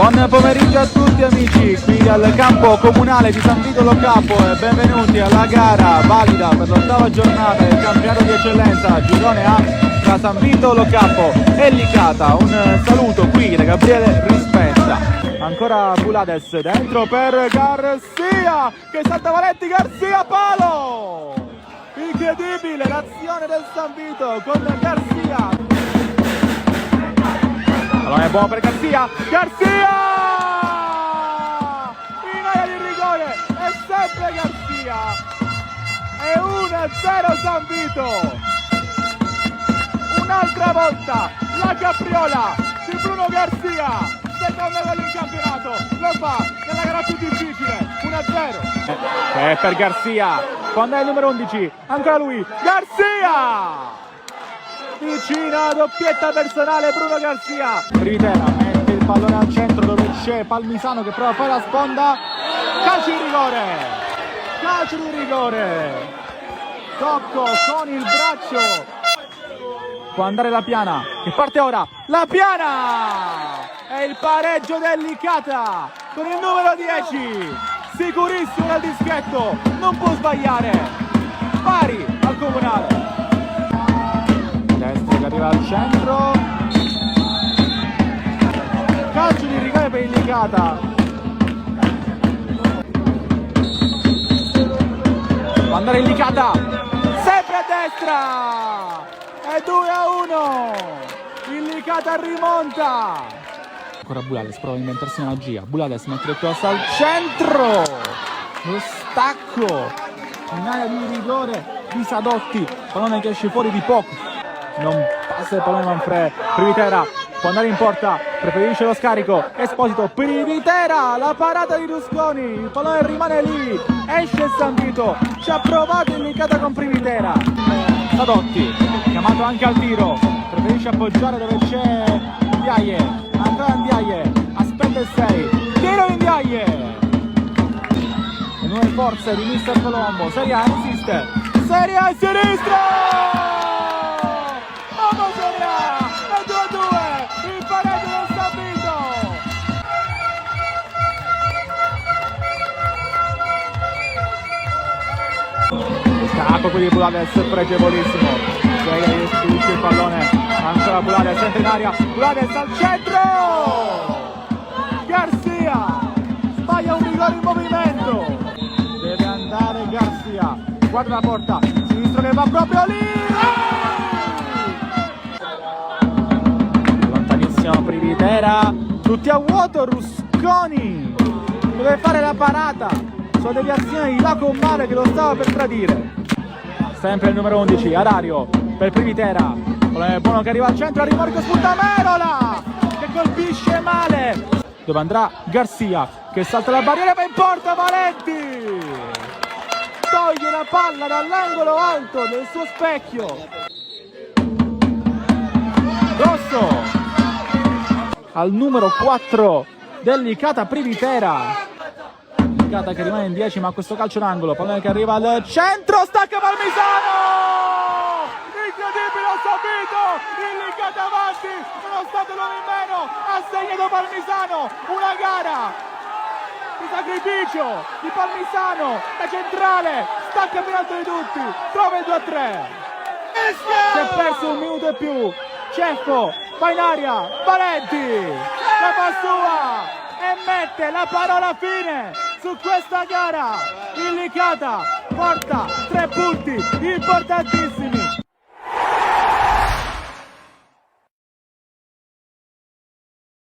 Buon pomeriggio a tutti amici, qui al campo comunale di San Vito Lo Capo e benvenuti alla gara valida per l'8ª giornata del campionato di eccellenza girone A tra San Vito Lo Capo e Licata. Un saluto qui da Gabriele Rispetta. Ancora Bulades dentro per Garcia che salta Valenti, Garcia palo! Incredibile l'azione del San Vito con Garcia. Allora è buono per Garcia, Garcia! In area di rigore, è sempre Garcia! È 1-0 San Vito! Un'altra volta la capriola di Bruno Garcia, secondo gol in campionato, lo fa nella gara più difficile, 1-0. È per Garcia, quando è il numero 11, ancora lui, Garcia! Vicina, doppietta personale Bruno Garcia. Privitera mette il pallone al centro dove c'è Palmisano che prova a fare la sponda. Calcio di rigore. Calcio di rigore. Tocco con il braccio. Può andare la Piana che parte ora. La Piana! È il pareggio del Licata con il numero 10. Sicurissimo dal dischetto. Non può sbagliare. Pari al comunale. Destro che arriva al centro, calcio di rigore per il Licata. Può andare il Licata, sempre a destra, è 2-1, il Licata rimonta. Ancora Bulades prova a inventarsi una magia, Bulades mette il cross al centro, lo stacco in area di rigore di Sadotti, pallone che esce fuori di poco. Non passa il pallone Manfred, Privitera può andare in porta, preferisce lo scarico, Esposito, Privitera, la parata di Rusconi, il pallone rimane lì, esce San Vito, ci ha provato il Licata con Privitera. Sadotti, chiamato anche al tiro, preferisce appoggiare dove c'è Ndiaye, ancora Ndiaye, aspetta il 6, tiro Ndiaye. Le nuove forze di Mister Colombo, Serie A resiste, Serie A in sinistra! Scappo qui di Bulades, pregevolissimo. Seria restituisce il pallone. Ancora Bulades, entra in aria. Bulades al centro! Garcia! Sbaglia un rigore in movimento. Deve andare Garcia. Guarda la porta. Sinistro che va proprio lì! Lontanissimo Privitera. Tutti a vuoto, Rusconi. Deve fare la parata. Sulla deviazione di Laco Mare che lo stava per tradire. Sempre il numero 11, Arario per Privitera. Buono che arriva al centro, a rimorchio spunta Merola che colpisce male. Dove andrà Garcia che salta la barriera e va in porta Valenti. Toglie la palla dall'angolo alto del suo specchio. Rosso al numero 4 del Licata, Privitera. Che rimane in 10 ma questo calcio d'angolo, pallone che arriva al centro, stacca Palmisano, incredibile, ha subito il Licata avanti nonostante l'uomo in meno, ha segnato Palmisano, una gara di sacrificio di Palmisano, la centrale, stacca più alto di tutti, trova il 2-3, si è perso un minuto e più, Ceffo va in aria, Valenti la fa sua e mette la parola fine su questa gara. Il Licata porta 3 punti importantissimi